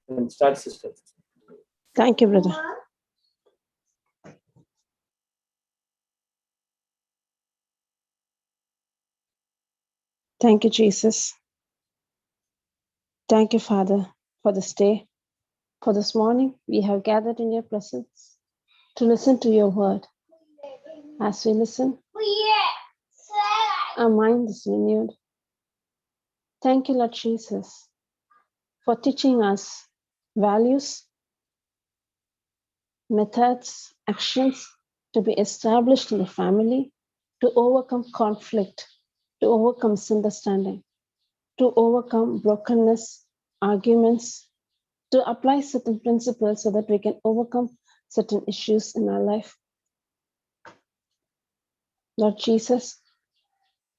And start, sister. Thank you, brother. Thank you, Jesus. Thank you, Father, for this day. For this morning, we have gathered in your presence to listen to your word. As we listen, our mind is renewed. Thank you, Lord Jesus, for teaching us values, methods, actions to be established in the family, to overcome conflict, to overcome misunderstanding, to overcome brokenness, arguments, to apply certain principles so that we can overcome certain issues in our life. Lord Jesus,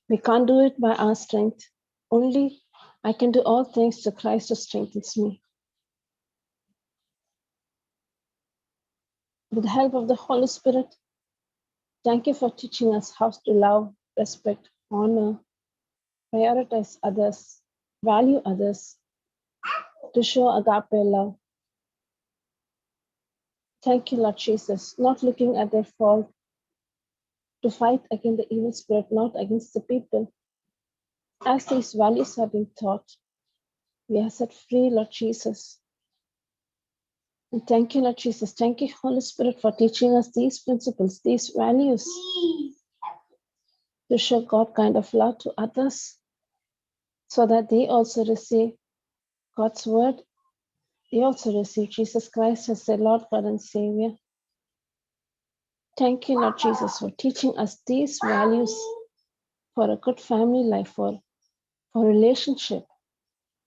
we can't do it by our strength. Only I can do all things through Christ who strengthens me. With the help of the Holy Spirit, thank you for teaching us how to love, respect, honor, prioritize others, value others, to show agape love. Thank you, Lord Jesus, not looking at their fault, to fight against the evil spirit, not against the people. As these values are being taught, we are set free, Lord Jesus. And thank you, Lord Jesus. Thank you, Holy Spirit, for teaching us these principles, these values, to show God kind of love to others, so that they also receive God's word. They also receive Jesus Christ as their Lord, God, and Savior. Thank you, Lord Jesus, for teaching us these values for a good family life, for relationship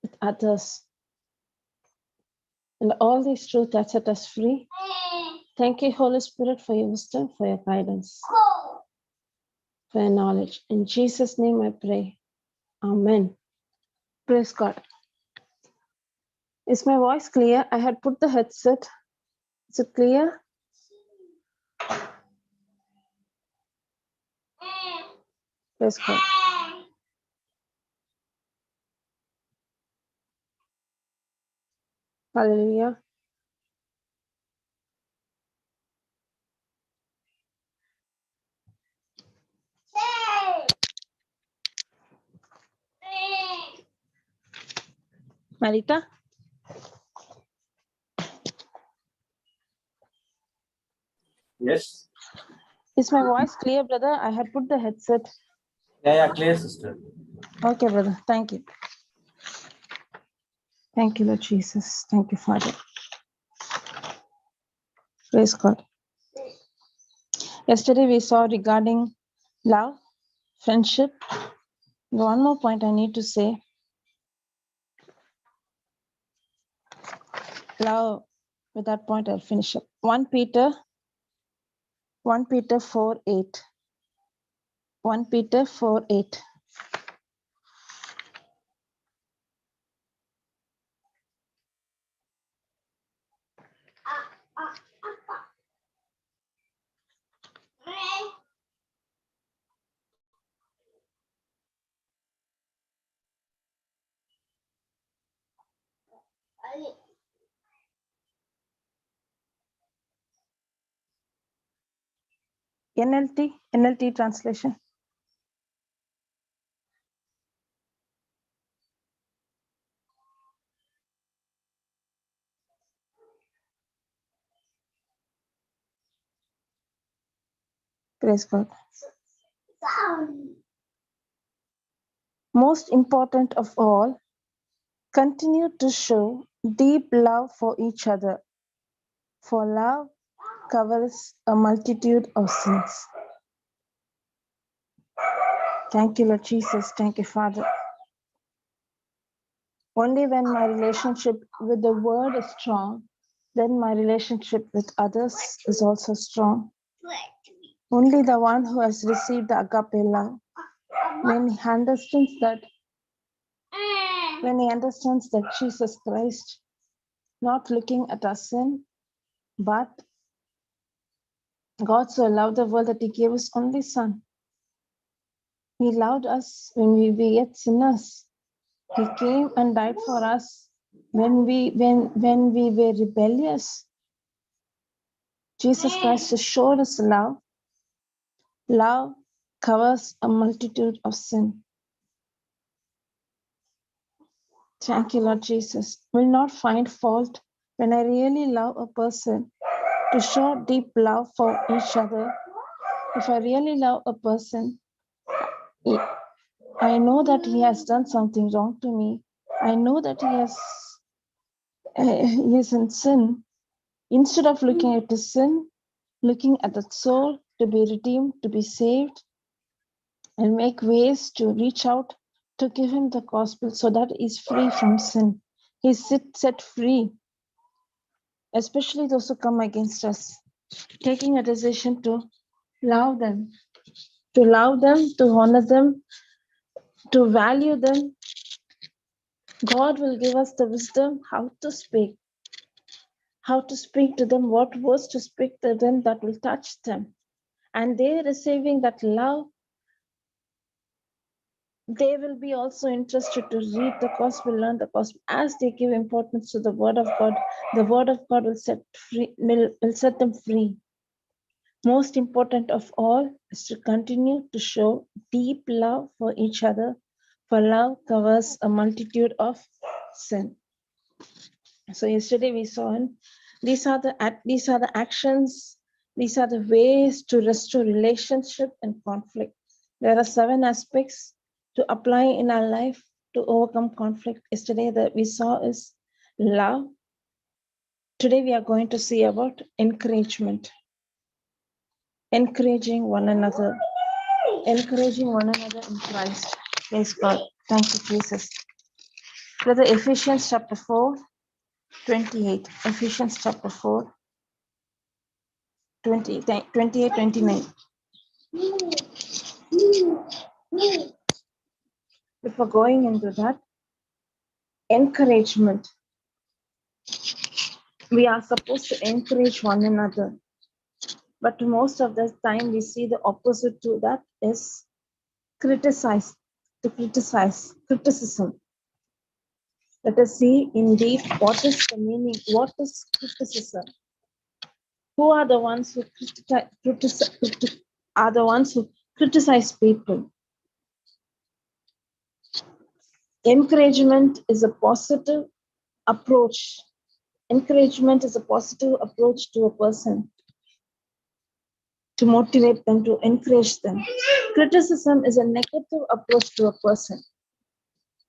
with others. And all these truths that set us free. Thank you, Holy Spirit, for your wisdom, for your guidance, for your knowledge. In Jesus' name I pray. Amen. Praise God. Is my voice clear? I had put the headset. Is it clear? Praise God. Hallelujah. Marita? Yes. Is my voice clear, brother? I had put the headset. Yeah, clear, sister. Okay, brother. Thank you. Thank you, Lord Jesus. Thank you, Father. Praise God. Yesterday we saw regarding love, friendship. One more point I need to say. Love, with that point I'll finish up. 1 Peter 4:8. 1 Peter 4:8. NLT translation. Praise God. Most important of all, continue to show deep love for each other, for love covers a multitude of sins. Thank you, Lord Jesus. Thank you, Father. Only when my relationship with the word is strong, then my relationship with others is also strong. Only the one who has received the agape love, when he understands that Jesus Christ, not looking at our sin, but God so loved the world that he gave his only son. He loved us when we were yet sinners. He came and died for us When we were rebellious, Jesus Christ showed us love. Love covers a multitude of sin. Thank you, Lord Jesus. Will not find fault when I really love a person, to show deep love for each other. If I really love a person, I know that he has done something wrong to me. I know that he is in sin. Instead of looking at the sin, looking at the soul to be redeemed, to be saved, and make ways to reach out to give him the gospel so that he's free from sin. He's set free, especially those who come against us, taking a decision to love them, to honor them, to value them. God will give us the wisdom how to speak to them, what words to speak to them that will touch them. And they receiving that love, they will be also interested to read the gospel, learn the gospel. As they give importance to the word of God, the word of God will set them free. Most important of all is to continue to show deep love for each other, for love covers a multitude of sin. So yesterday we saw these are the actions, these are the ways to restore relationship and conflict. There are 7 aspects to apply in our life to overcome conflict. Yesterday that we saw is love. Today we are going to see about encouragement. Encouraging one another in Christ. Praise God. Thank you, Jesus. Brother, Ephesians chapter 4, 28. Ephesians chapter 4, 28, 29. Before going into that, encouragement. We are supposed to encourage one another. But most of the time we see the opposite to that is criticism. Let us see indeed what is the meaning, what is criticism. Who are the ones who criticize people? Encouragement is a positive approach. Encouragement is a positive approach to a person, to motivate them, to encourage them. Criticism is a negative approach to a person.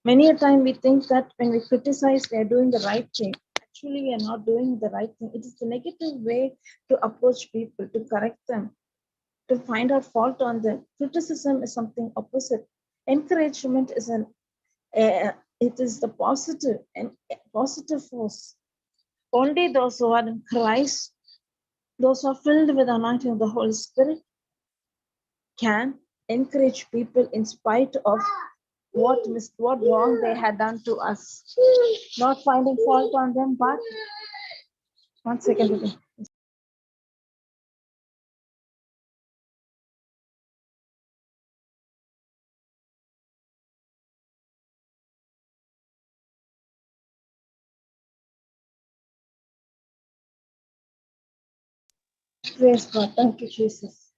Many a time we think that when we criticize, we are doing the right thing. Actually, we are not doing the right thing. It is the negative way to approach people, to correct them, to find out fault on them. Criticism is something opposite. Encouragement is it is the positive and positive force. Only those who are in Christ, those who are filled with the anointing of the Holy Spirit, can encourage people in spite of what wrong they had done to us. Not finding fault on them, but 1 second. Praise God. Thank you, Jesus.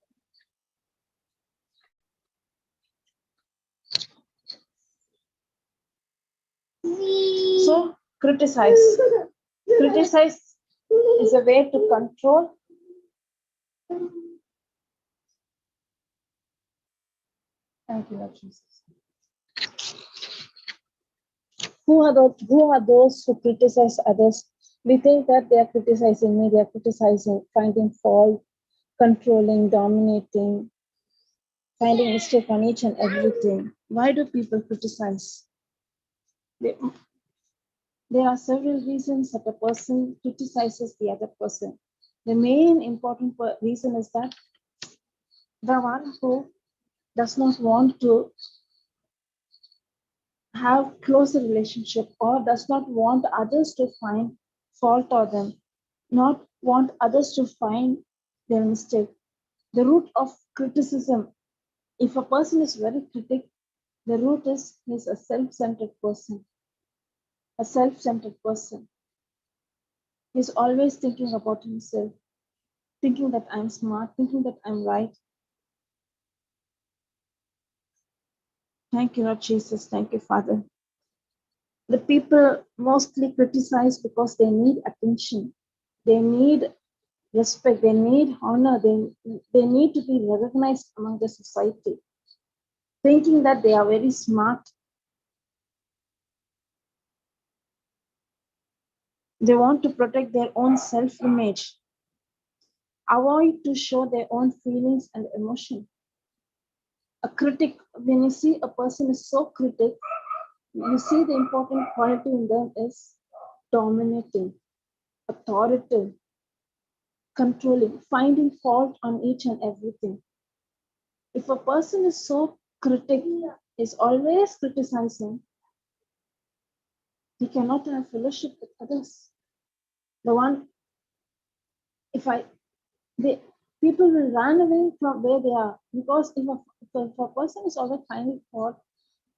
So, criticize. Criticize is a way to control. Thank you, Lord Jesus. Who are those who criticize others? We think that they are criticizing me, they are criticizing, finding fault, controlling, dominating, finding mistake on each and everything. Why do people criticize? There are several reasons that a person criticizes the other person. The main important reason is that the one who does not want to have closer relationship or does not want others to find fault on them, not want others to find their mistake. The root of criticism, if a person is very critic, the root is he's a self-centered person. a self-centered person. He's always thinking about himself, thinking that I'm smart, thinking that I'm right. Thank you, Lord Jesus. Thank you, Father. The people mostly criticize because they need attention. They need respect. They need honor. They need to be recognized among the society, thinking that they are very smart. They want to protect their own self-image, avoid to show their own feelings and emotion. A critic, when you see a person is so critic, you see the important quality in them is dominating, authoritative, controlling, finding fault on each and everything. If a person is so critic, is always criticizing, he cannot have fellowship with others. The one, if I, they, people will run away from where they are because if a person is always finding fault,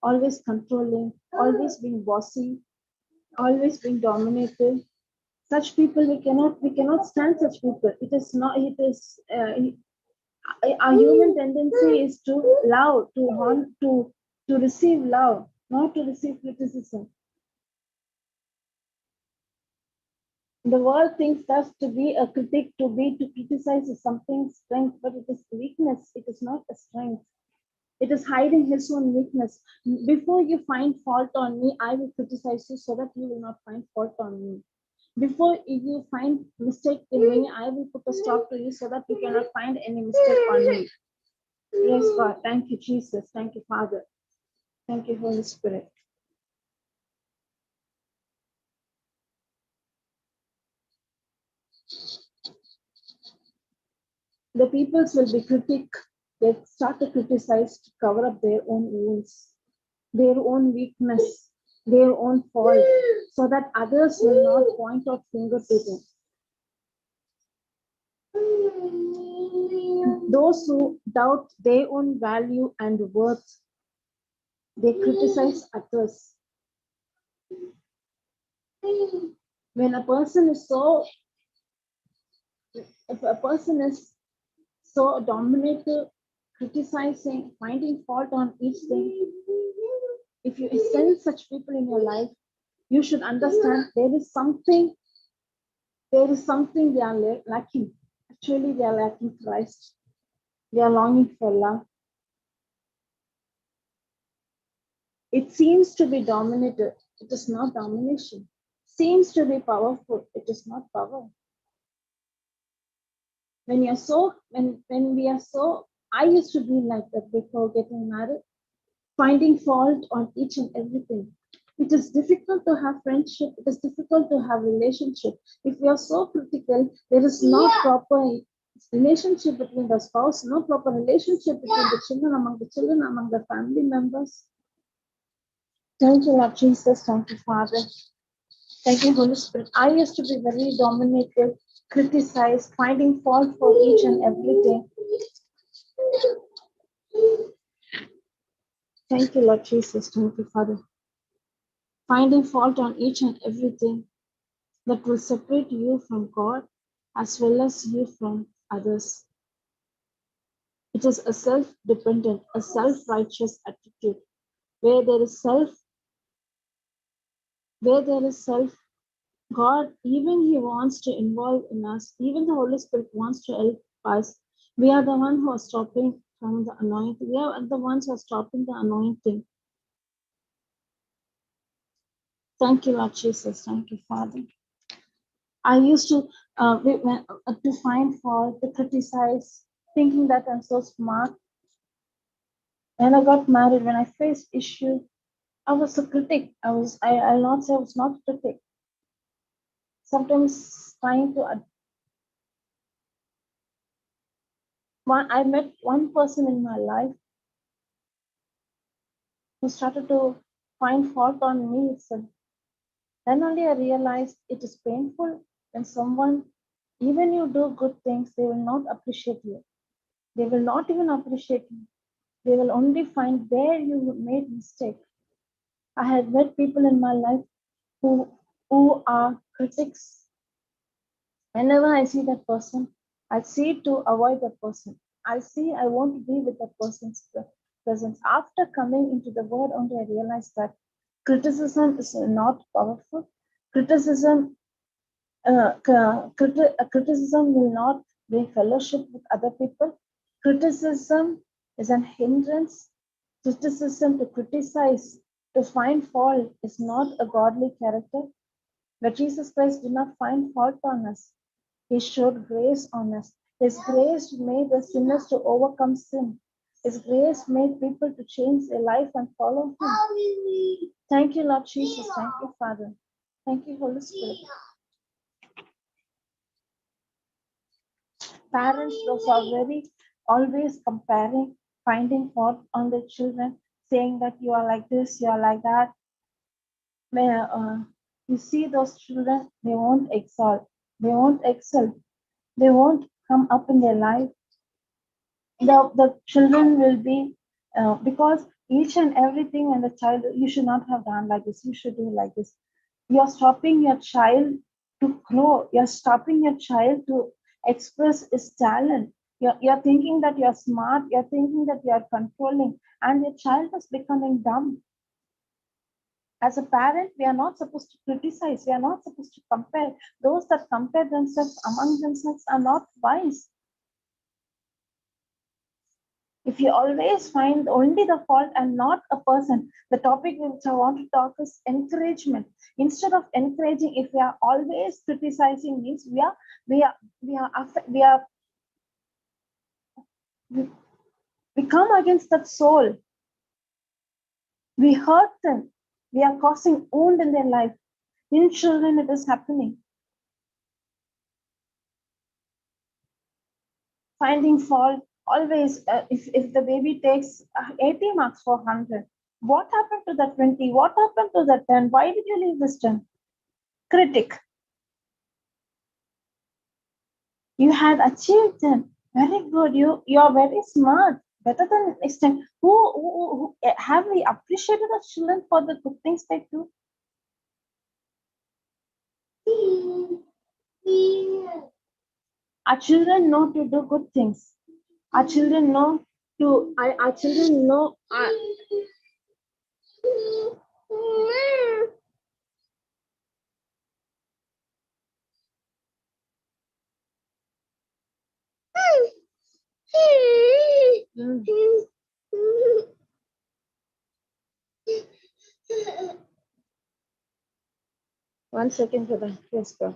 always controlling, always being bossy, always being dominated, such people we cannot stand such people. It is not. It is our human tendency is to love, to want to receive love, not to receive criticism. The world thinks that to be a critic, to criticize is something strength, but it is weakness. It is not a strength. It is hiding his own weakness. Before you find fault on me, I will criticize you so that you will not find fault on me. Before you find mistake in me, I will put a stop to you so that you cannot find any mistake on me. Yes, God. Thank you, Jesus. Thank you, Father. Thank you, Holy Spirit. The peoples will be critic. They start to criticize to cover up their own wounds, their own weakness, their own fault, so that others will not point out finger to them. Those who doubt their own value and worth, they criticize others. When a person is so, if a person is so dominated, criticizing, finding fault on each thing, if you sense such people in your life, you should understand there is something they are lacking. Actually, they are lacking Christ. They are longing for love. It seems to be dominated. It is not domination. Seems to be powerful. It is not power. When you're so, when we are so, I used to be like that before getting married, finding fault on each and everything. It is difficult to have friendship. It is difficult to have relationship. If we are so critical, there is no proper relationship between the spouse, no proper relationship between the children, among the family members. Thank you, Lord Jesus. Thank you, Father. Thank you, Holy Spirit. I used to be very dominated, criticized, finding fault for each and everything. Thank you, Lord Jesus. Thank you, Father. Finding fault on each and everything that will separate you from God as well as you from others. It is a self-dependent, a self-righteous attitude where there is self, God, even He wants to involve in us, even the Holy Spirit wants to help us. We are the one who are stopping from the anointing. We are the ones who are stopping the anointing. Thank you, Lord Jesus. Thank you, Father. I used to find fault, to criticize, thinking that I'm so smart. When I got married, when I faced issue, I was a critic. I'll not say I was not a critic. Sometimes trying to I met one person in my life who started to find fault on me itself. Then only I realized it is painful when someone, even you do good things, they will not appreciate you. They will not even appreciate you. They will only find where you made mistake. I had met people in my life who are critics. Whenever I see that person, I see to avoid that person. I see I won't be with that person's presence. After coming into the word, only I realized that criticism is not powerful. Criticism, criticism will not bring fellowship with other people. Criticism is an hindrance. Criticism, to criticize, to find fault, is not a godly character. But Jesus Christ did not find fault on us. He showed grace on us. His grace made the sinners to overcome sin. His grace made people to change their life and follow Him. Thank you, Lord Jesus. Thank you, Father. Thank you, Holy Spirit. Parents, those are very always comparing, finding fault on their children, saying that you are like this, you are like that. You see those children, they won't excel. They won't excel. They won't come up in their life. The children will be, because each and everything when the child, you should not have done like this, you should do like this. You're stopping your child to grow. You're stopping your child to express his talent. You're thinking that you're smart. You're thinking that you're controlling, and your child is becoming dumb. As a parent, we are not supposed to criticize. We are not supposed to compare. Those that compare themselves among themselves are not wise. If you always find only the fault and not a person, the topic which I want to talk is encouragement. Instead of encouraging, if we are always criticizing, means we come against that soul. We hurt them. We are causing wound in their life. In children, it is happening. Finding fault. Always, if the baby takes 80 marks for 100, what happened to that 20? What happened to that 10? Why did you leave this 10? Critic. You had achieved 10. Very good. You are very smart. Better than next time. Who have we appreciated our children for the good things they do? Our children know to do good things. Our children know to. Our children know. One second for that. Yes, go.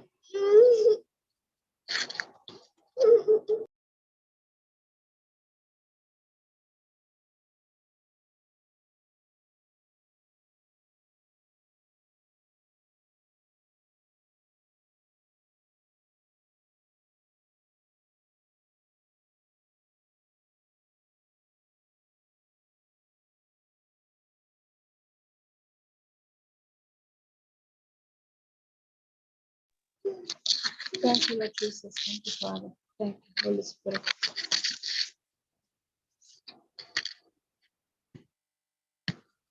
Thank you, Lord Jesus. Thank you, Father. Thank you, Holy Spirit.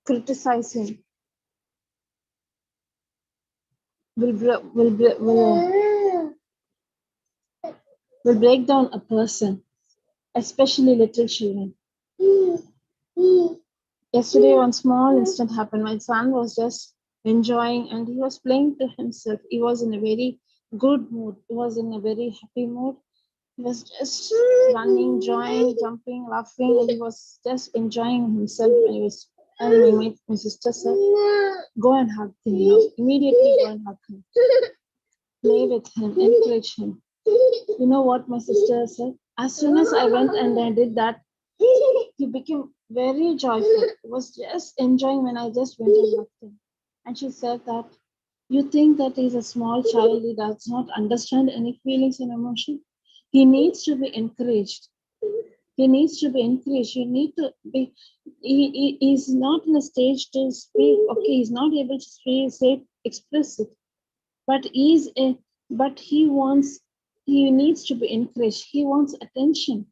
Criticizing will break down a person, especially little children. Yesterday, one small incident happened. My son was just enjoying and he was playing to himself. He was in a very good mood. He was in a very happy mood. He was just running, enjoying, jumping, laughing, and he was just enjoying himself. And my sister said, "Go and hug him now. Immediately go and hug him. Play with him, encourage him." You know what my sister said? As soon as I went and I did that, he became very joyful. He was just enjoying when I just went and hugged him. And she said that, "You think that he's a small child, he does not understand any feelings and emotion. He needs to be encouraged. He needs to be encouraged. You need to be, he's not in a stage to speak. Okay, he's not able to say, express it. But he needs to be encouraged. He wants attention.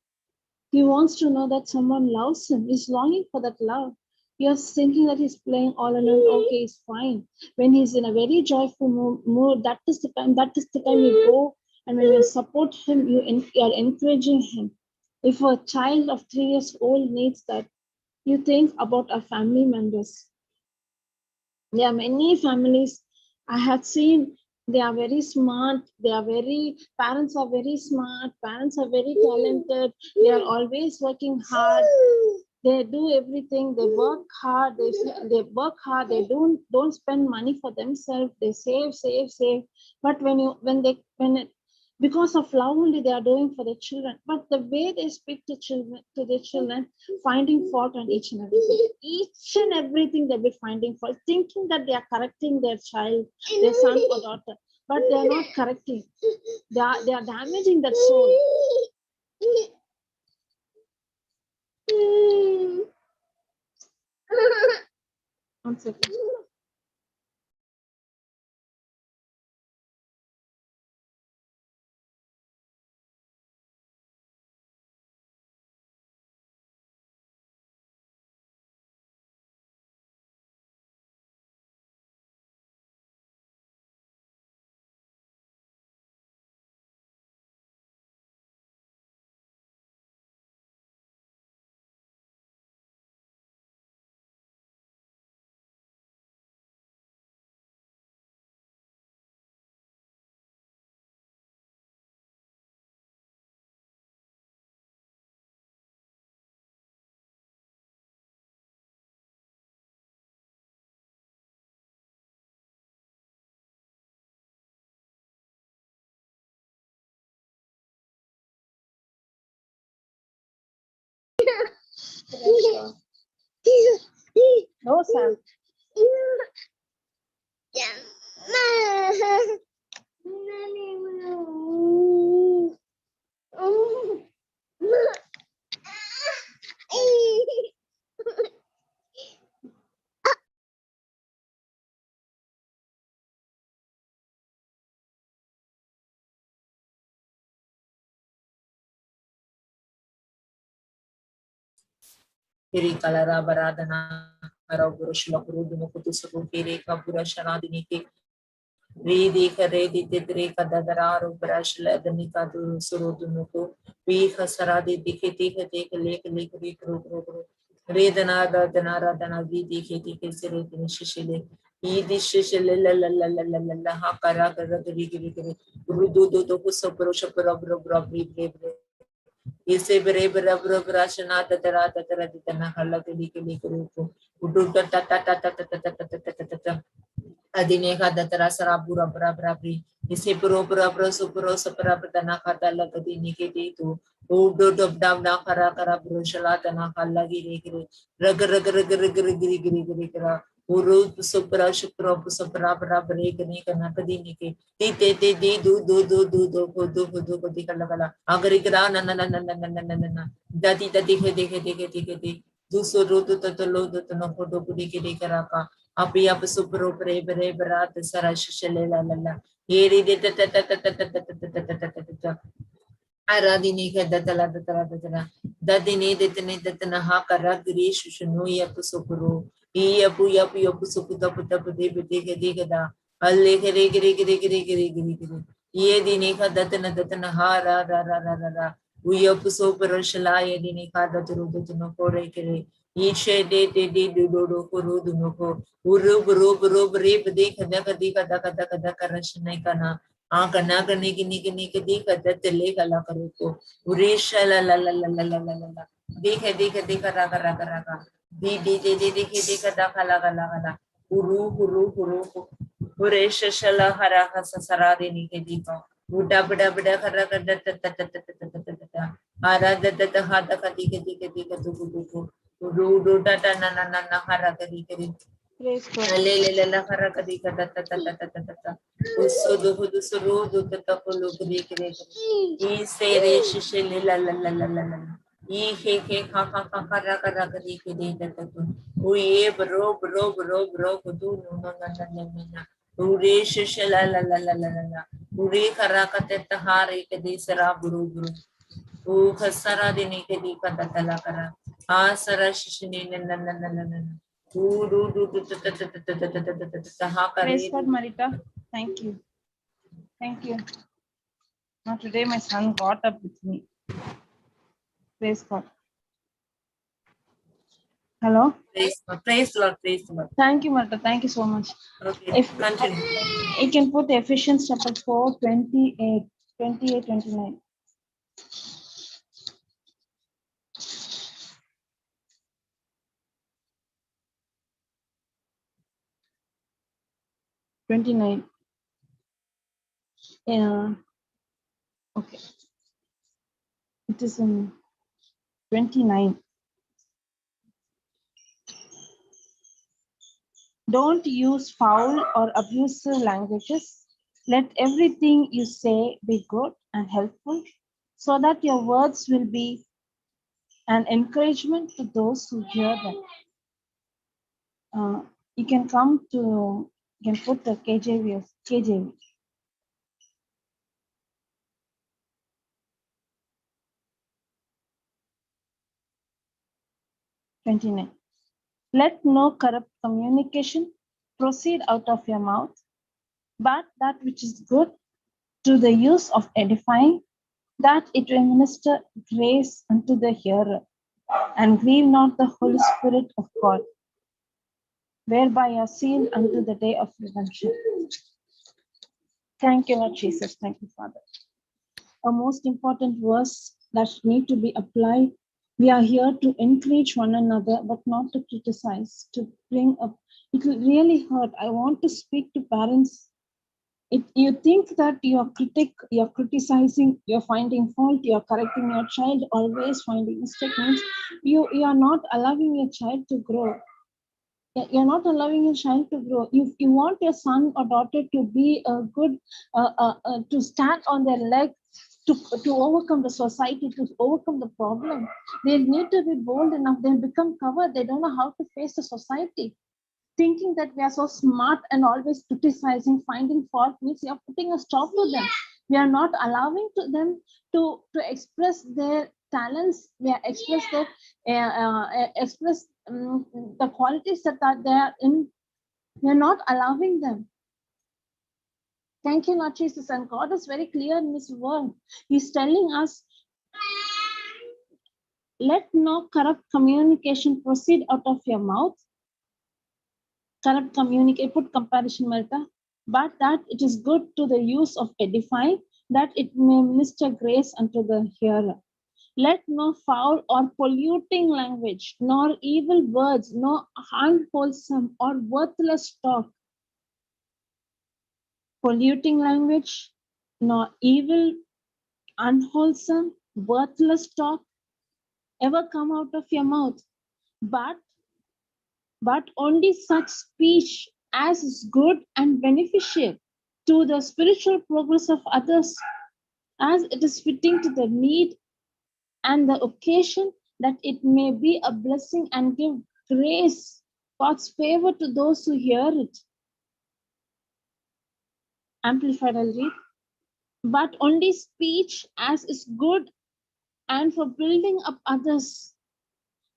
He wants to know that someone loves him. He's longing for that love. You're thinking that he's playing all alone. Okay, it's fine. When he's in a very joyful mood, that is the time. That is the time you go, and when you support him, you are encouraging him. If a child of 3 years old needs that, you think about our family members. There are many families I have seen. They are very smart. Parents are very smart. Parents are very talented. They are always working hard. They do everything. They work hard. They work hard. They don't spend money for themselves. They save. But because of love only they are doing for the children. But the way they speak to their children, finding fault on each and everything they'll be finding fault, thinking that they are correcting their child, their son or daughter, but they are not correcting. They are damaging that soul. One second. No, Sam. Iri kalara baradana kara burushla kurudu mukutu suku kiri kabura sharadini ke redi karedi tidre kadadararu brashla danika du surudu muku vi khasaradi dikhe dekhe lek ri kru redana dana dana vi dekhe sire din shishile idi shishile la ha kara giri rudu do kusapro shapro bro bre Ise bere bere bere bere shana tatara ditana halla kili kuruku udu ta adine ka datara sara bura bra bri ise bro supra dana kata lagadi niketi tu udu dab na kara bro shala dana halla giri giri kara uru supra bra bre kani kana kadi nike te do di kala agari kara na dadi he duso rodo tatalo tatano kodo kudi kiri karaka api ap supro pre berat sara shishele la eri de aradini ka datala dadine detana ha kara gri shushunu yap supro yapu suputa puta de da alle giri ye dine ka datana ha ra uyap supro shala ye dine ka daturu datano kore kere ishe de do kuru dunoko uru bro bre de kada karashnai kana Agana niki di kada tele kala karuko urisha la dika raga di kada kala huru uresha shala hara sasara de niki dika uda bada kara kada ara da hada dika tuku uru data na hara kadi Praise God. Alele hara kadi kada uso do tatapolo kre I sere shishele la I he ha kara kadi kede tatatu uye bro kudu no ure shishela la ure kara kate tahare kede sara buru u khasara dine kedi kada tala kara ha sara shishene Praise God, Marita. Thank you. Thank you. Now today my son got up with me. Praise God. Hello. Praise the Lord, praise the Lord. Thank you, Marita. Thank you so much. Okay, If continue. you can put Ephesians chapter 4, 28, 29. 29. Yeah. Okay. It is in 29. Don't use foul or abusive languages. Let everything you say be good and helpful, so that your words will be an encouragement to those who hear them. You can come to, you can put the KJV. 29. Let no corrupt communication proceed out of your mouth, but that which is good to the use of edifying, that it will minister grace unto the hearer, and grieve not the Holy Spirit of God, whereby you are sealed unto the day of redemption. Thank you, Lord Jesus. Thank you, Father. A most important verse that need to be applied. We are here to encourage one another, but not to criticize, to bring up. It will really hurt. I want to speak to parents. If you think that you're criticizing, you're finding fault, you're correcting your child, always finding mistake, means you are not allowing your child to grow. You're not allowing your child to grow. If you want your son or daughter to be a good, to stand on their legs, to overcome the society, to overcome the problem, they need to be bold enough. They'll become covered. They don't know how to face the society. Thinking that we are so smart and always criticizing, finding fault, means you are putting a stop to them. We are not allowing to them to express their talents. We are express the qualities that are there in. We are not allowing them. Thank you, Lord Jesus. And God is very clear in His word. He's telling us, let no corrupt communication proceed out of your mouth. Corrupt communicate, put comparison, Martha, but that it is good to the use of edifying, that it may minister grace unto the hearer. Let no foul or polluting language, nor evil words, nor unwholesome or worthless talk. Polluting language, nor evil, unwholesome, worthless talk ever come out of your mouth, but only such speech as is good and beneficial to the spiritual progress of others, as it is fitting to the need and the occasion, that it may be a blessing and give grace, God's favor to those who hear it. Amplified, I'll read. But only speech as is good and for building up others.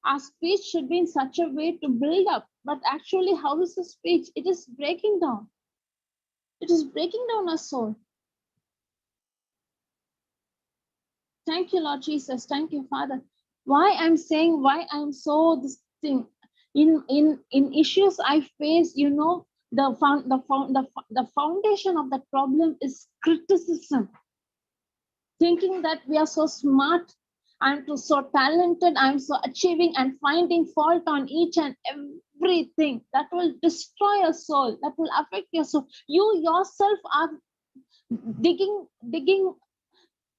Our speech should be in such a way to build up, but actually, how is the speech? It is breaking down. It is breaking down our soul. Thank you, Lord Jesus. Thank you, Father. Why I'm saying, why I'm so this thing in issues I face, you know, the foundation of that problem is criticism. Thinking that we are so smart, I'm so talented, I'm so achieving and finding fault on each and everything, that will destroy your soul, that will affect your soul. You yourself are digging,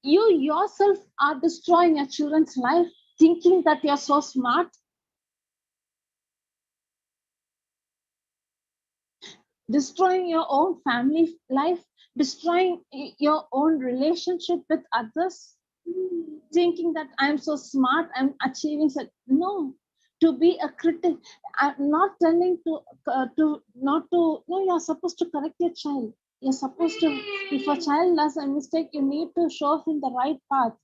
you yourself are destroying your children's life, thinking that you're so smart. Destroying your own family life, destroying your own relationship with others, thinking that I'm so smart, I'm achieving such. No, to be a critic. I'm not telling no, you're supposed to correct your child. You're supposed to, if a child does a mistake, you need to show him the right path.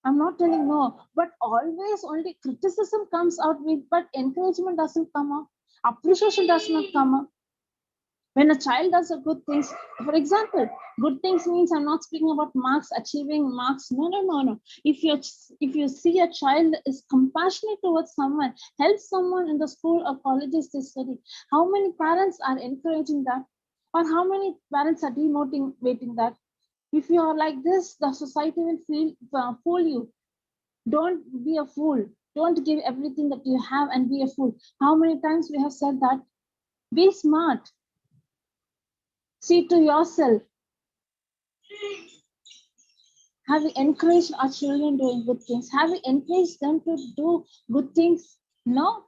I'm not telling no, but always only criticism comes out with, but encouragement doesn't come out. appreciation does not come up. When a child does a good things, for example, good things means I'm not speaking about marks, achieving marks. No. If you see a child is compassionate towards someone, helps someone in the school or colleges they study, how many parents are encouraging that? Or how many parents are demotivating that? If you are like this, the society will fool you. Don't be a fool. Don't give everything that you have and be a fool. How many times we have said that? Be smart. See to yourself. Have we encouraged our children doing good things? Have we encouraged them to do good things? No.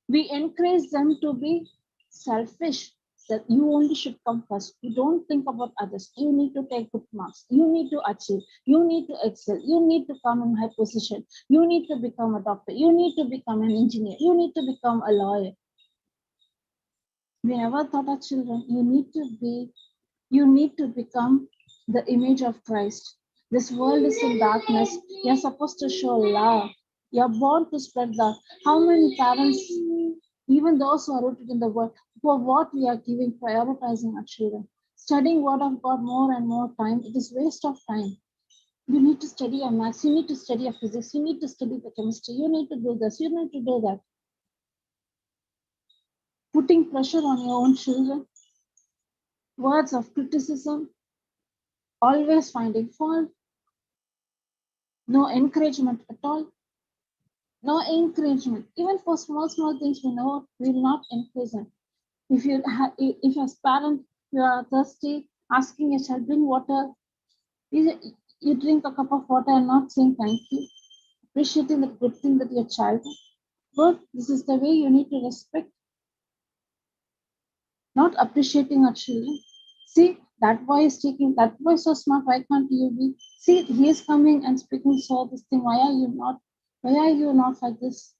We encourage them to be selfish. That you only should come first. You don't think about others. You need to take good marks. You need to achieve. You need to excel. You need to come in high position. You need to become a doctor. You need to become an engineer. You need to become a lawyer. We never thought our children, you need to become the image of Christ. This world is in darkness. You're supposed to show love. You're born to spread love. How many parents, even those who are rooted in the world, for what we are giving, prioritizing our children, studying Word of God more and more time, it is waste of time. You need to study your maths, you need to study your physics, you need to study the chemistry, you need to do this, you need to do that. Putting pressure on your own children, words of criticism, always finding fault, no encouragement at all. No encouragement. Even for small things we know, we will not encourage them. If as parent you are thirsty, asking your child, bring water, you drink a cup of water and not saying thank you, appreciating the good thing that your child has. But this is the way you need to respect, not appreciating our children. See, that boy is taking, that boy is so smart, why can't you be? See, he is coming and speaking so this thing, why are you not like this?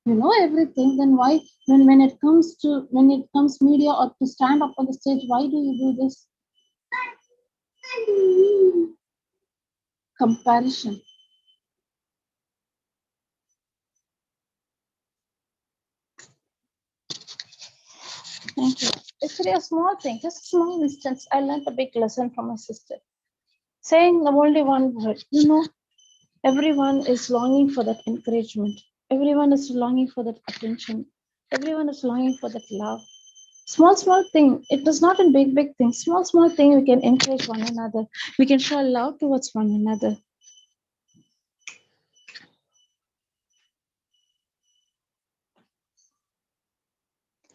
You know everything, then why, when it comes media or to stand up on the stage, why do you do this? Comparison. Thank you. It's really a small thing, just a small instance. I learned a big lesson from my sister. Saying the only one word, everyone is longing for that encouragement. Everyone is longing for that attention. Everyone is longing for that love. Small thing. It is not in big things. Small thing. We can encourage one another. We can show love towards one another.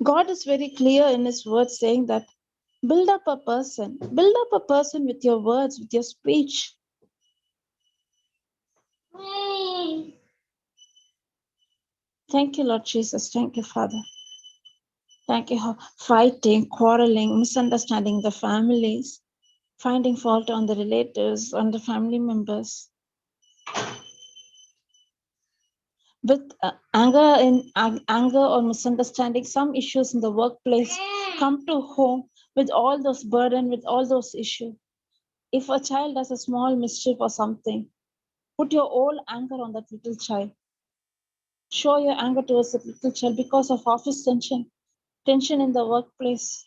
God is very clear in His word saying that build up a person with your words, with your speech. Thank you, Lord Jesus. Thank you, Father. Thank you. Fighting, quarreling, misunderstanding the families, finding fault on the relatives, on the family members. With anger or misunderstanding, some issues in the workplace come to home with all those burden, with all those issues. If a child does a small mischief or something, put your whole anger on that little child. Show your anger towards that little child because of office tension in the workplace.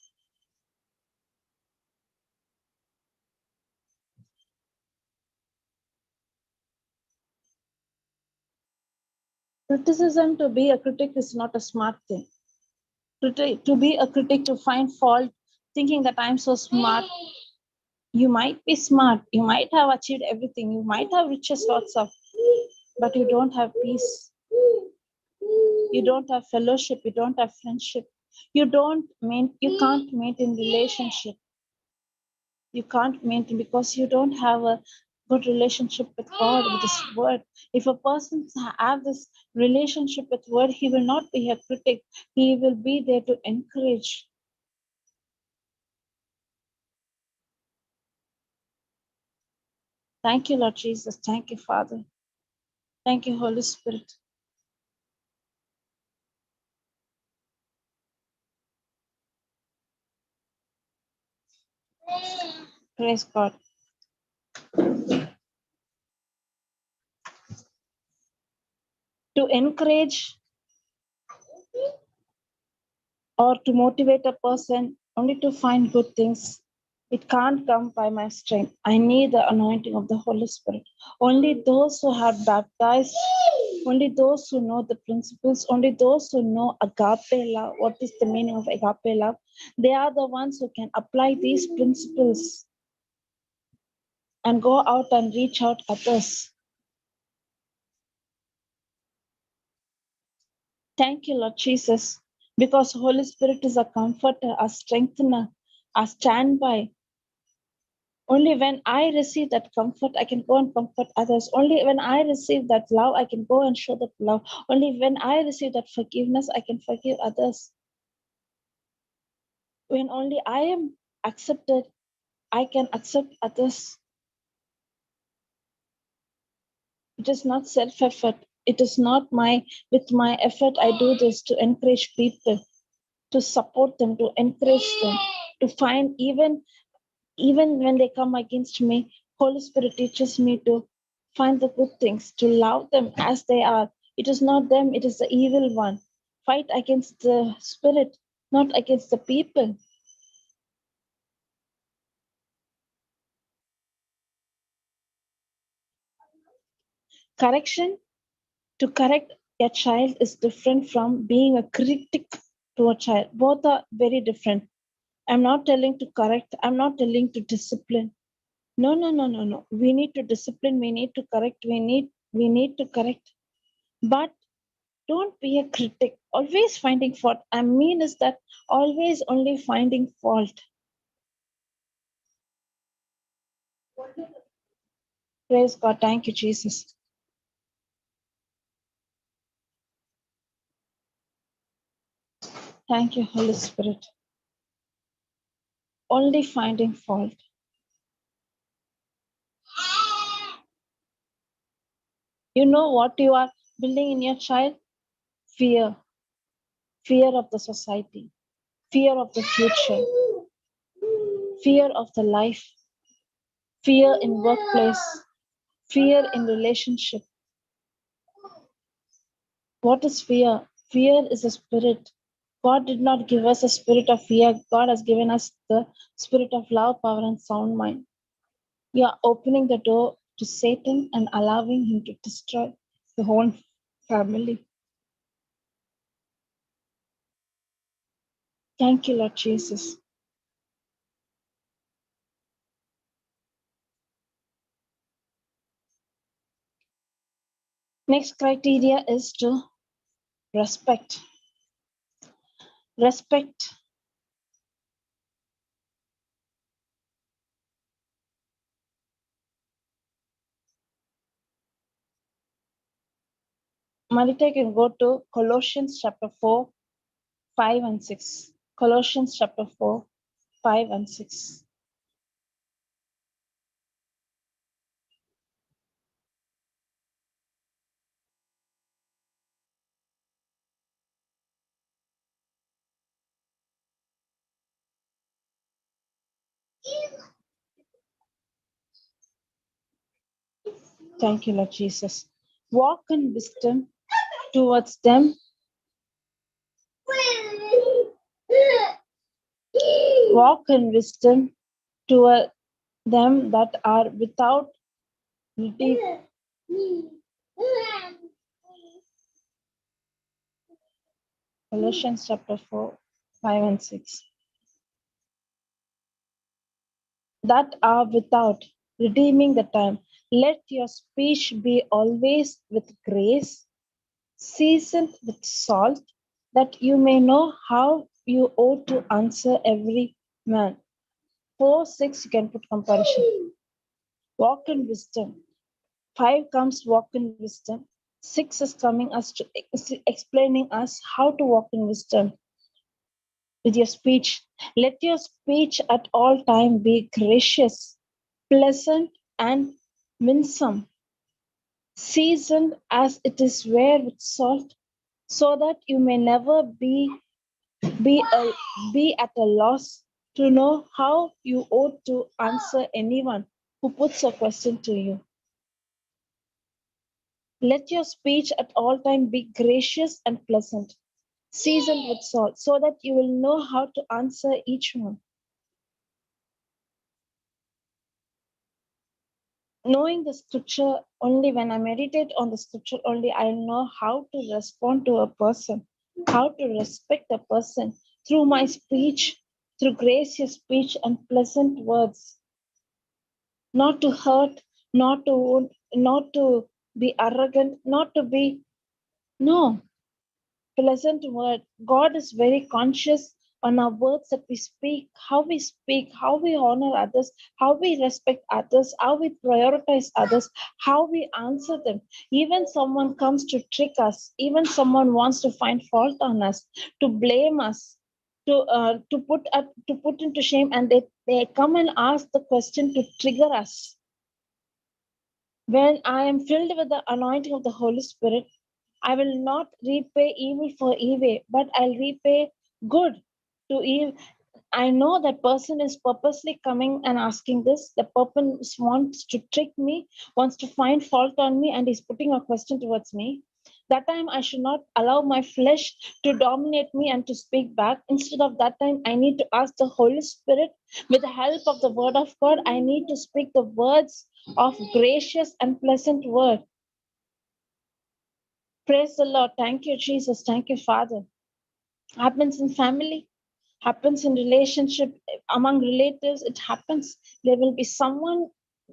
Criticism, to be a critic is not a smart thing. To be a critic, to find fault, thinking that I'm so smart. You might be smart, you might have achieved everything, you might have riches, lots of, but you don't have peace. You don't have fellowship, you don't have friendship. You can't maintain relationship. You can't maintain because you don't have a good relationship with God, with His word. If a person have this relationship with word, he will not be a critic. He will be there to encourage. Thank you, Lord Jesus. Thank you, Father. Thank you, Holy Spirit. Praise God. To encourage or to motivate a person only to find good things. It can't come by my strength. I need the anointing of the Holy Spirit. Only those who have baptized, only those who know the principles, only those who know agape love, what is the meaning of agape love, they are the ones who can apply these principles and go out and reach out others. Thank you, Lord Jesus, because Holy Spirit is a comforter, a strengthener, a standby. Only when I receive that comfort, I can go and comfort others. Only when I receive that love, I can go and show that love. Only when I receive that forgiveness, I can forgive others. When only I am accepted, I can accept others. It is not self-effort. It is not with my effort, I do this to encourage people, to support them, to encourage them, to find even when they come against me, Holy Spirit teaches me to find the good things, to love them as they are. It is not them, it is the evil one. Fight against the spirit, not against the people. Correction, to correct a child is different from being a critic to a child. Both are very different. I'm not telling to correct, I'm not telling to discipline. No, no, no, no, no. We need to discipline, we need to correct, we need to correct. But don't be a critic, always finding fault. I mean is that always only finding fault. Praise God. Thank you, Jesus. Thank you, Holy Spirit. Only finding fault. You know what you are building in your child? Fear. Fear of the society. Fear of the future. Fear of the life. Fear in workplace. Fear in relationship. What is fear? Fear is a spirit. God did not give us a spirit of fear. God has given us the spirit of love, power, and sound mind. You are opening the door to Satan and allowing him to destroy the whole family. Thank you, Lord Jesus. Next criteria is to respect. Respect. Marita can go to Colossians chapter 4, 5 and 6. Colossians chapter 4, 5 and 6. Thank you, Lord Jesus. Walk in wisdom towards them. Walk in wisdom toward them that are without redeem. Colossians chapter 4, 5 and 6. That are without redeeming the time. Let your speech be always with grace, seasoned with salt, that you may know how you ought to answer every man. 4, 6, you can put comparison. Walk in wisdom. 5 comes walk in wisdom. 6 is coming us to explaining us how to walk in wisdom. With your speech, let your speech at all time be gracious, pleasant, and winsome, seasoned as it is ware with salt, so that you may never be at a loss to know how you ought to answer anyone who puts a question to you. Let your speech at all time be gracious and pleasant. seasoned with salt, so that you will know how to answer each one. Knowing the scripture only, when I meditate on the scripture only, I know how to respond to a person, how to respect a person through my speech, through gracious speech and pleasant words. Not to hurt, not to wound, not to be arrogant, not to be, no, pleasant word. God is very conscious on our words that we speak, how we honor others, how we respect others, how we prioritize others, how we answer them. Even someone comes to trick us, even someone wants to find fault on us, to blame us, to put into shame, and they come and ask the question to trigger us. When I am filled with the anointing of the Holy Spirit, I will not repay evil for evil, but I'll repay good to evil. I know that person is purposely coming and asking this. The person wants to trick me, wants to find fault on me, and is putting a question towards me. That time I should not allow my flesh to dominate me and to speak back. Instead of that time, I need to ask the Holy Spirit, with the help of the word of God, I need to speak the words of gracious and pleasant word. Praise the Lord. Thank you, Jesus. Thank you, Father. Happens in family, happens in relationship, among relatives. It happens. There will be someone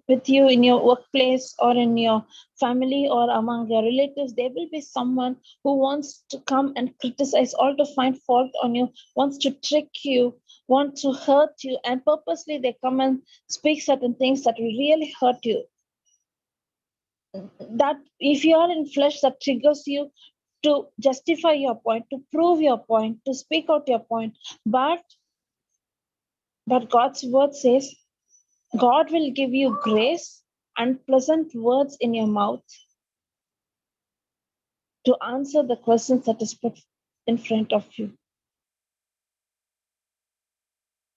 with you in your workplace or in your family or among your relatives. There will be someone who wants to come and criticize, or to find fault on you, wants to trick you, wants to hurt you, and purposely they come and speak certain things that will really hurt you. That if you are in flesh, that triggers you to justify your point, to prove your point, to speak out your point. But God's word says God will give you grace and pleasant words in your mouth to answer the questions that is put in front of you.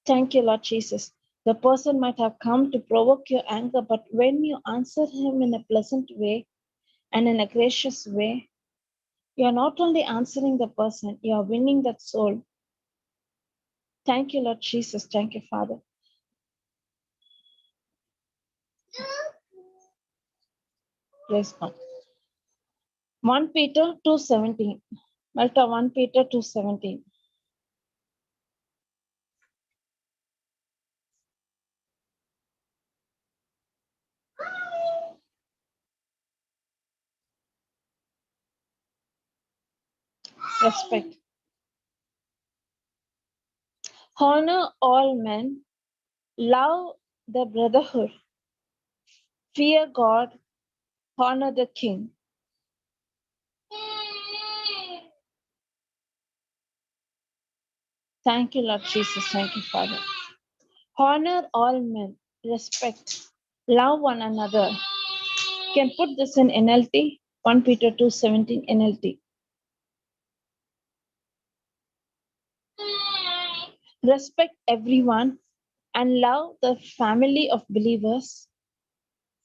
Thank you, Lord Jesus. The person might have come to provoke your anger, but when you answer him in a pleasant way and in a gracious way, you are not only answering the person, you are winning that soul. Thank you, Lord Jesus. Thank you, Father. Praise God. 1 Peter 2:17. Malta 1 Peter 2:17. Respect. Honor all men, love the brotherhood, fear God, honor the king. Thank you, Lord Jesus. Thank you, Father. Honor all men, respect, love one another. You can put this in NLT, 1 Peter 2:17 NLT. Respect everyone and love the family of believers.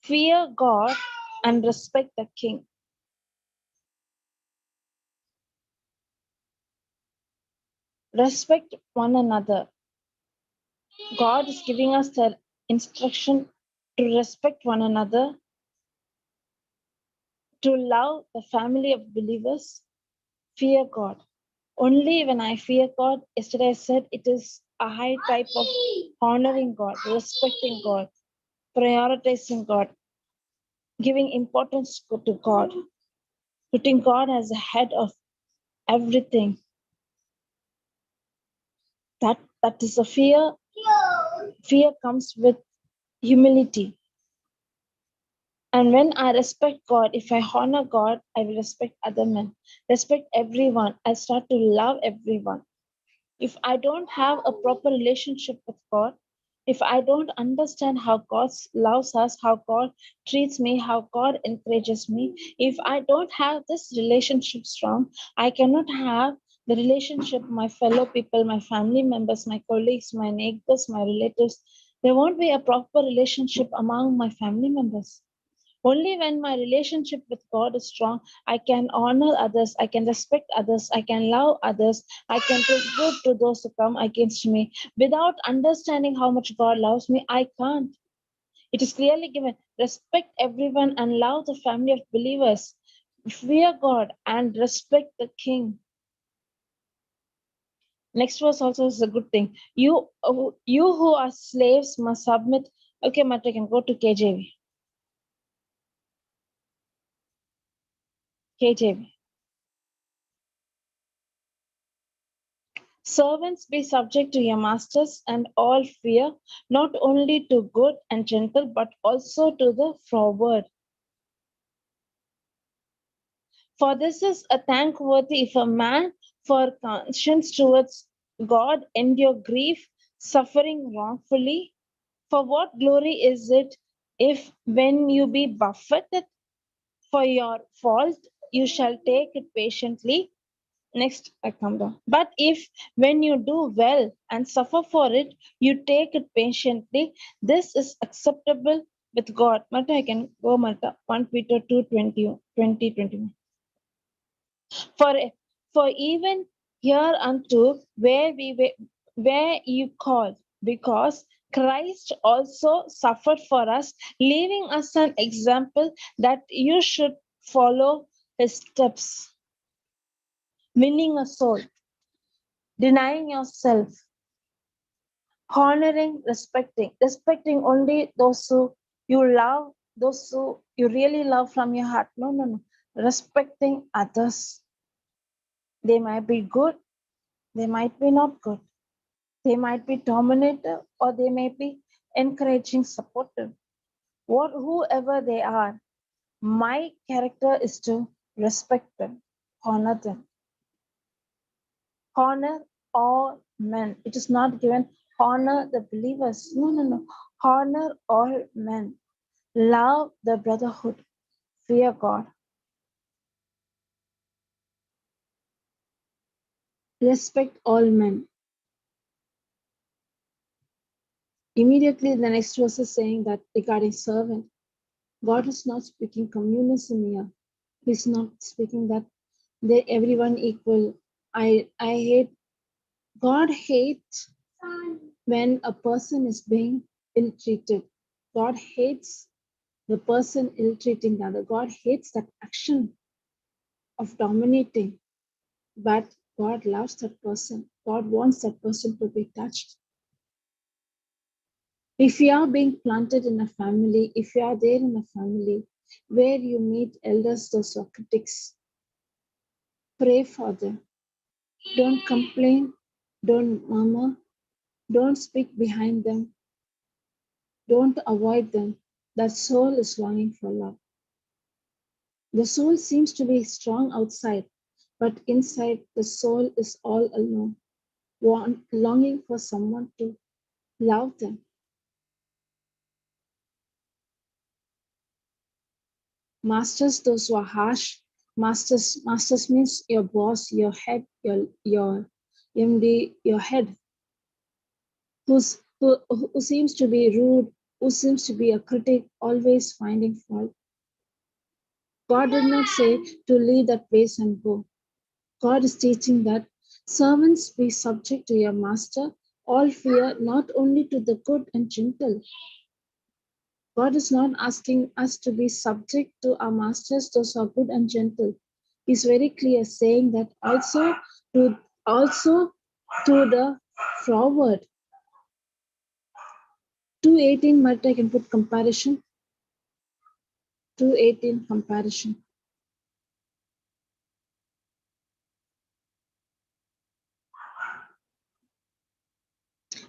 Fear God and respect the king. Respect one another. God is giving us the instruction to respect one another, to love the family of believers, fear God. Only when I fear God, yesterday I said it is a high type of honoring God, respecting God, prioritizing God, giving importance to God, putting God as the head of everything. That is a fear. Fear comes with humility. And when I respect God, if I honor God, I will respect other men, respect everyone. I start to love everyone. If I don't have a proper relationship with God, if I don't understand how God loves us, how God treats me, how God encourages me, if I don't have this relationship strong, I cannot have the relationship with my fellow people, my family members, my colleagues, my neighbors, my relatives. There won't be a proper relationship among my family members. Only when my relationship with God is strong, I can honor others, I can respect others, I can love others, I can do good to those who come against me. Without understanding how much God loves me, I can't. It is clearly given, respect everyone and love the family of believers. Fear God and respect the king. Next verse also is a good thing. You who are slaves must submit. Okay, Mata can go to KJV. KJV. Servants, be subject to your masters and all fear, not only to good and gentle, but also to the froward. For this is a thankworthy if a man for conscience towards God endure grief, suffering wrongfully. For what glory is it if when you be buffeted for your fault, you shall take it patiently? Next, I come down. But if when you do well and suffer for it, you take it patiently, this is acceptable with God. Mata, I can go Mata, 1 Peter 2:20, 21. For, for even hereunto where you called, because Christ also suffered for us, leaving us an example that you should follow his steps, winning a soul, denying yourself, honoring, respecting only those who you love, those who you really love from your heart. No. Respecting others. They might be good, they might be not good. They might be dominative or they may be encouraging, supportive. Whoever they are, my character is to respect them, honor them. Honor all men. It is not given honor the believers. No. Honor all men. Love the brotherhood. Fear God. Respect all men. Immediately, the next verse is saying that regarding servant, God is not speaking communism here. He's not speaking that they everyone equal. I hate. God hates when a person is being ill-treated. God hates the person ill-treating the other. God hates that action of dominating. But God loves that person. God wants that person to be touched. If you are being planted in a family, if you are there in a family where you meet elders, those are critics, pray for them. Don't complain. Don't murmur. Don't speak behind them. Don't avoid them. That soul is longing for love. The soul seems to be strong outside, but inside the soul is all alone, longing for someone to love them. Masters, those who are harsh, masters means your boss, your head, your MD, your head, who seems to be rude, who seems to be a critic, always finding fault. God did not say to leave that place and go. God is teaching that servants be subject to your master, all fear, not only to the good and gentle. God is not asking us to be subject to our masters, those who are good and gentle. He's very clear saying that also to the forward. 2:18 might I can put comparison. 2:18 comparison.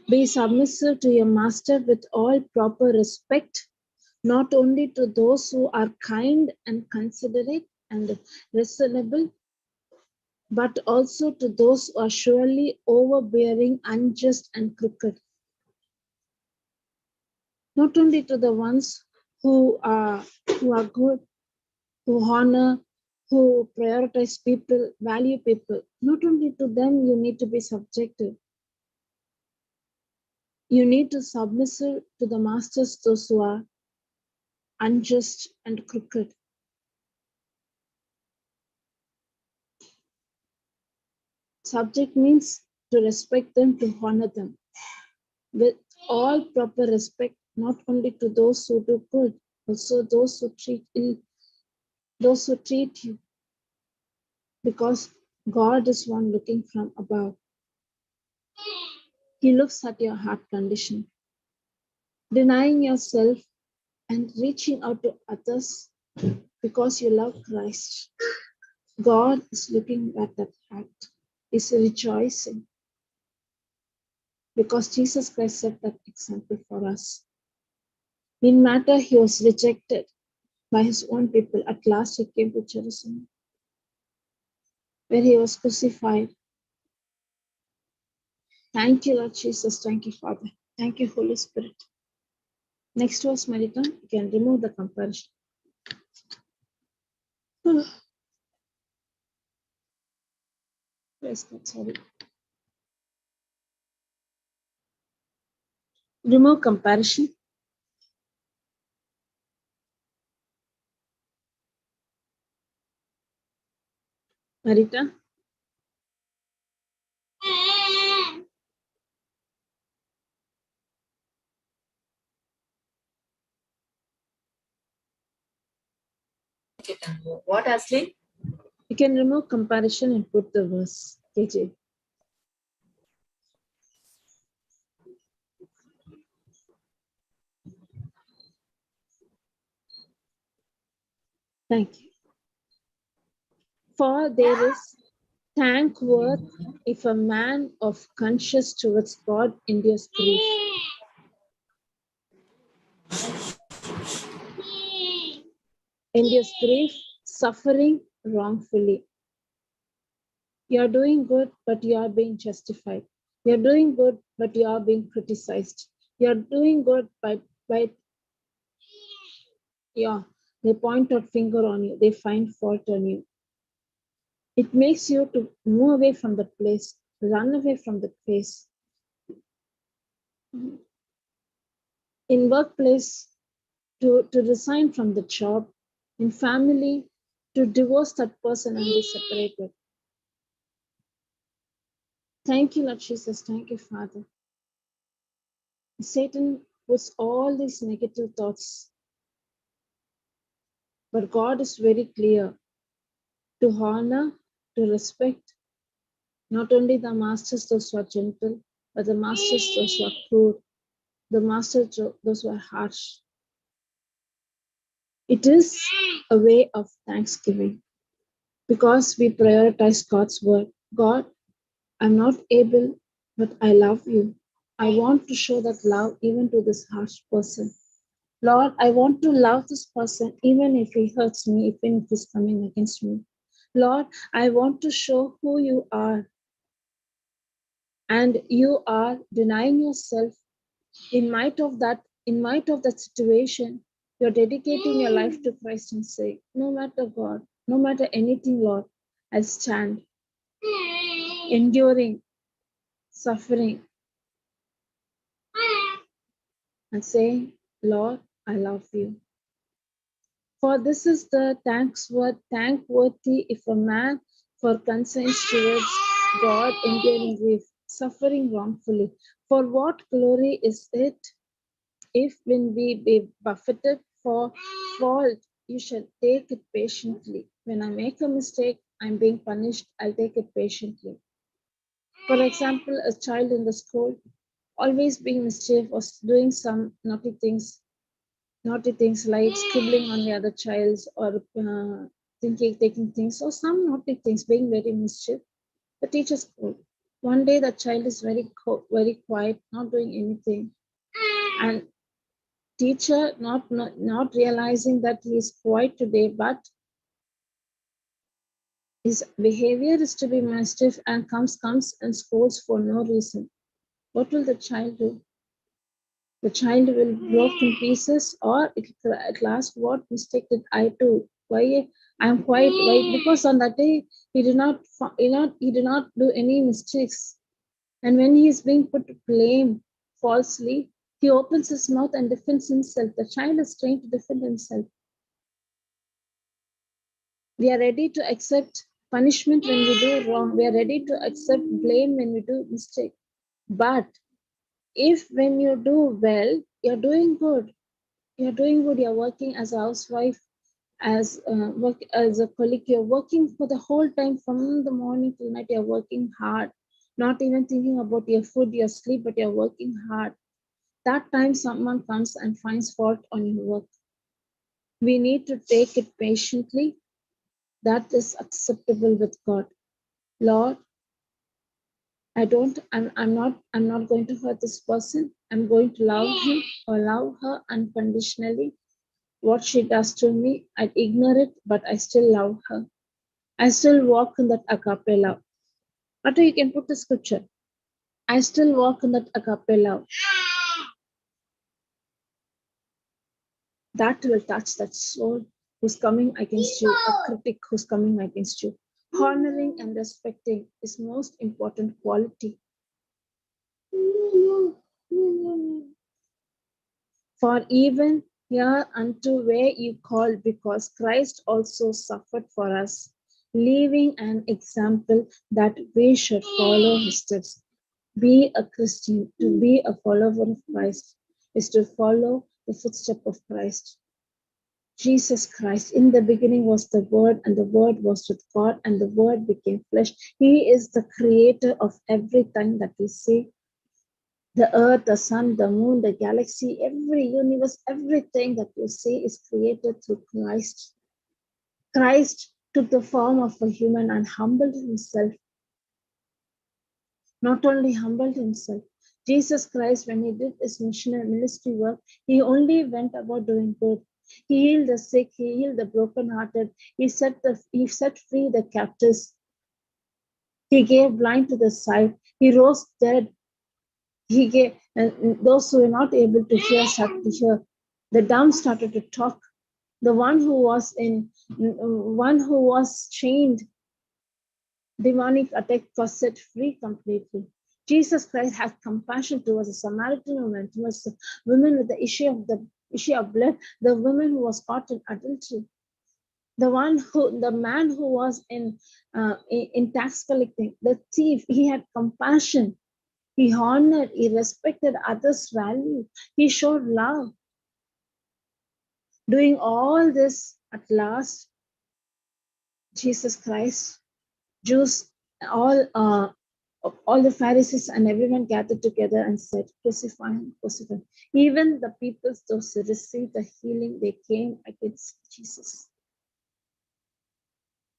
Be submissive to your master with all proper respect, not only to those who are kind and considerate and reasonable, but also to those who are surely overbearing, unjust, and crooked. Not only to the ones who are good, who honor, who prioritize people, value people. Not only to them you need to be subjective. You need to submissive to the masters, those who are unjust, and crooked. Subject means to respect them, to honor them with all proper respect, not only to those who do good, also those who treat ill, those who treat you, because God is one looking from above. He looks at your heart condition, denying yourself and reaching out to others because you love Christ. God is looking at that act, is rejoicing because Jesus Christ set that example for us. In matter, he was rejected by his own people. At last, he came to Jerusalem, where he was crucified. Thank you, Lord Jesus. Thank you, Father. Thank you, Holy Spirit. Next verse, Marita, you can remove the comparison. Praise God, sorry. Remove comparison. Marita. What, Ashley? You can remove comparison and put the verse. KJ. Thank you. For there is thankworth if a man of conscience towards God endures grief. Endures grief, suffering wrongfully. You are doing good, but you are being justified. You are doing good, but you are being criticized. You are doing good, but they point out finger on you. They find fault on you. It makes you to move away from the place, run away from the place. In workplace, to resign from the job. In family, to divorce that person and be separated. Thank you, Lord Jesus. Thank you, Father. Satan puts all these negative thoughts. But God is very clear to honor, to respect, not only the masters, those who are gentle, but the masters, those who are cruel, the masters, those who are harsh. It is a way of thanksgiving because we prioritize God's word. God, I'm not able, but I love you. I want to show that love even to this harsh person. Lord, I want to love this person even if he hurts me, even if he's coming against me. Lord, I want to show who you are. And you are denying yourself in might of that situation. You're dedicating your life to Christ and say, no matter God, no matter anything, Lord, I'll stand, enduring, suffering, and say, Lord, I love you. For this is the thankworthy if a man for conscience towards God enduring grief, suffering wrongfully. For what glory is it if when we be buffeted for fault, you shall take it patiently. When I make a mistake, I'm being punished, I'll take it patiently. For example, a child in the school, always being mischief or doing some naughty things like scribbling on the other child's or taking things or some naughty things, being very mischief. The teacher scold. One day the child is very quiet, not doing anything, and teacher not realizing that he is quiet today, but his behavior is to be mischief and comes and scolds for no reason. What will the child do? The child will broke in pieces, or at last, what mistake did I do? Why I'm quiet? Why? Because on that day he did not do any mistakes, and when he is being put to blame falsely, He opens his mouth and defends himself. The child is trained to defend himself. We are ready to accept punishment when we do wrong. We are ready to accept blame when we do mistake. But if when you do well, you're doing good. You're doing good. You're working as a housewife, as work as a colleague. You're working for the whole time from the morning till night. You're working hard, not even thinking about your food, your sleep, but you're working hard. That time someone comes and finds fault on your work. We need to take it patiently. That is acceptable with God. Lord, I'm not going to hurt this person. I'm going to love him or love her unconditionally. What she does to me, I ignore it, but I still love her. I still walk in that agape love. Or you can put the scripture. I still walk in that agape love. That will touch that soul who's coming against you, a critic who's coming against you. Honoring and respecting is most important quality. For even here unto where you called, because Christ also suffered for us, leaving an example that we should follow his steps. Be a Christian, to be a follower of Christ is to follow the footsteps of Christ. Jesus Christ, in the beginning was the Word, and the Word was with God, and the Word became flesh. He is the creator of everything that we see. The earth, the sun, the moon, the galaxy, every universe, everything that you see is created through Christ. Christ took the form of a human and humbled himself. Not only humbled himself, Jesus Christ, when he did his missionary ministry work, he only went about doing good. He healed the sick, he healed the brokenhearted, he set free the captives. He gave blind to the sight, he rose dead. He gave those who were not able to hear started to hear. The dumb started to talk. The one who was chained, demonic attack, was set free completely. Jesus Christ had compassion towards the Samaritan woman, towards the woman with the issue of blood, the woman who was caught in adultery, the man who was in tax collecting, the thief. He had compassion. He honored, he respected others' value. He showed love. Doing all this, at last, Jesus Christ, Jews, all the Pharisees and everyone gathered together and said, crucify him, crucify him. Even the people, those who received the healing, they came against Jesus.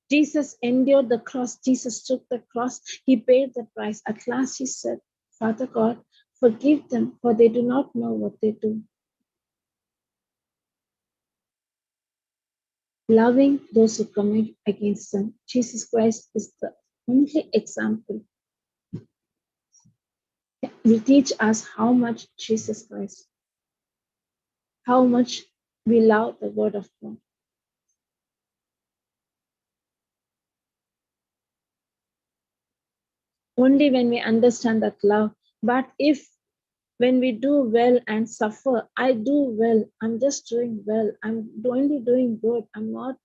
Jesus endured the cross. Jesus took the cross. He paid the price. At last he said, Father God, forgive them, for they do not know what they do. Loving those who come against them. Jesus Christ is the only example. Will teach us how much Jesus Christ, how much we love the word of God. Only when we understand that love. But if when we do well and suffer, I do well, I'm just doing well, I'm only doing good, I'm not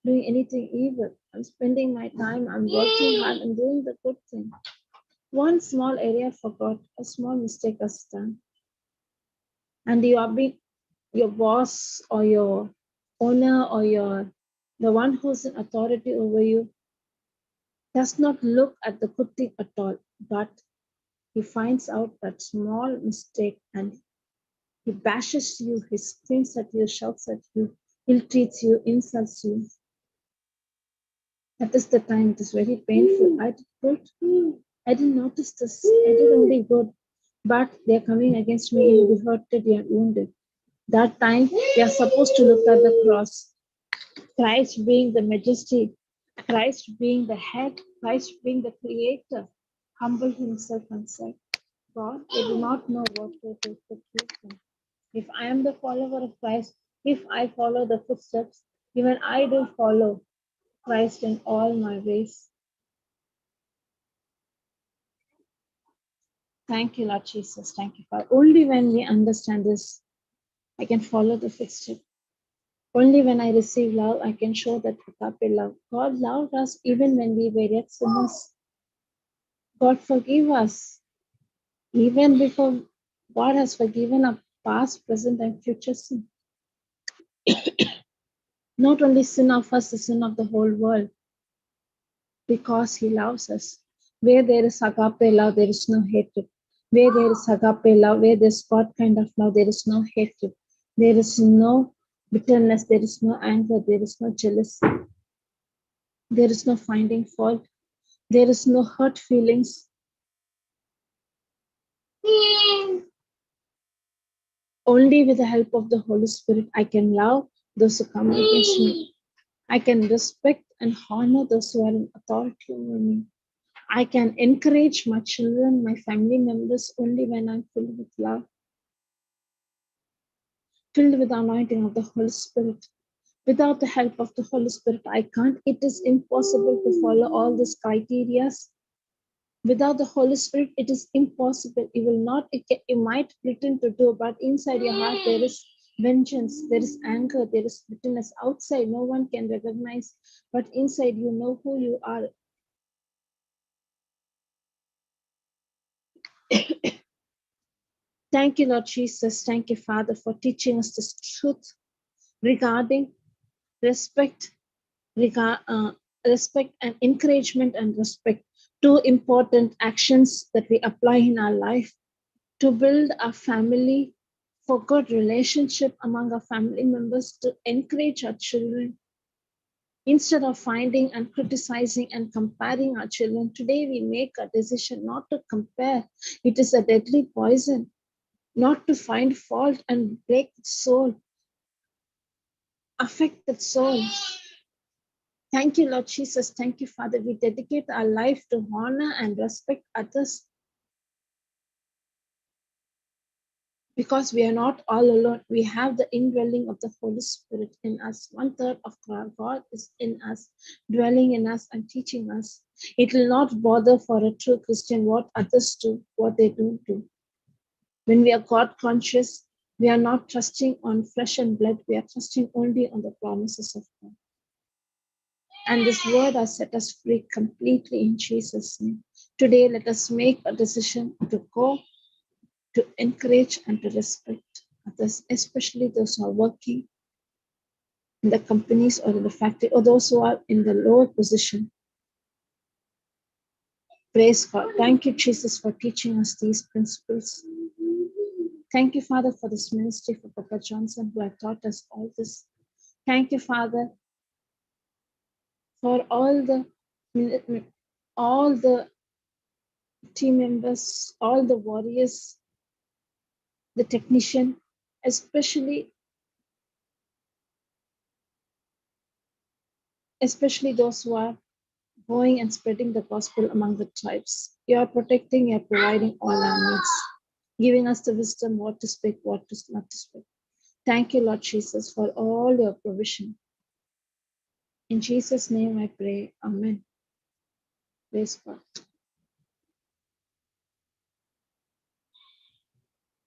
doing anything evil, I'm spending my time, I'm working hard, I'm doing the good thing. One small area forgot, a small mistake was done. And you are being your boss or your owner or the one who's in authority over you does not look at the good thing at all, but he finds out that small mistake and he bashes you, he screams at you, shouts at you, ill-treats you, insults you. That is the time it is very painful. I did good. I didn't notice this. I did only good. But they are coming against me, you'll be hurted, you are wounded. That time we are supposed to look at the cross. Christ being the majesty, Christ being the head, Christ being the creator, humbled himself and said, God, they do not know what they do. Forgive them. If I am the follower of Christ, if I follow the footsteps, even I do follow Christ in all my ways. Thank you, Lord Jesus. Thank you, Father. Only when we understand this, I can follow the footstep. Only when I receive love, I can show that agape love. God loved us even when we were yet sinners. God forgive us even before God has forgiven our past, present, and future sin. Not only sin of us, the sin of the whole world, because He loves us. Where there is agape love, there is no hatred. Where there is agape love, where there's God kind of love, there is no hatred. There is no bitterness, there is no anger, there is no jealousy. There is no finding fault. There is no hurt feelings. Only with the help of the Holy Spirit, I can love those who come against me. I can respect and honor those who are in authority over me. I can encourage my children, my family members only when I'm filled with love, filled with the anointing of the Holy Spirit. Without the help of the Holy Spirit, I can't. It is impossible to follow all these criteria. Without the Holy Spirit, it is impossible. You will not, you might pretend to do, but inside your heart, there is vengeance, there is anger, there is bitterness. Outside, no one can recognize, but inside, you know who you are. Thank you, Lord Jesus. Thank you, Father, for teaching us this truth regarding respect, respect and encouragement and respect. Two important actions that we apply in our life to build a family, for good relationship among our family members, to encourage our children. Instead of finding and criticizing and comparing our children, today we make a decision not to compare. It is a deadly poison. Not to find fault and break the soul, affect the soul. Thank you, Lord Jesus. Thank you, Father. We dedicate our life to honor and respect others because we are not all alone. We have the indwelling of the Holy Spirit in us. 1/3 of God is in us, dwelling in us and teaching us. It will not bother for a true Christian what others do, what they don't do. When we are God conscious, we are not trusting on flesh and blood. We are trusting only on the promises of God. And this word has set us free completely in Jesus' name. Today, let us make a decision to go, to encourage and to respect others, especially those who are working in the companies or in the factory, or those who are in the lower position. Praise God. Thank you, Jesus, for teaching us these principles. Thank you, Father, for this ministry, for Papa Johnson, who has taught us all this. Thank you, Father, for all the team members, all the warriors, the technician, especially those who are going and spreading the gospel among the tribes. You are protecting, you are providing all our needs, giving us the wisdom what to speak, what to not to speak. Thank you, Lord Jesus, for all your provision. In Jesus' name I pray. Amen. Praise God.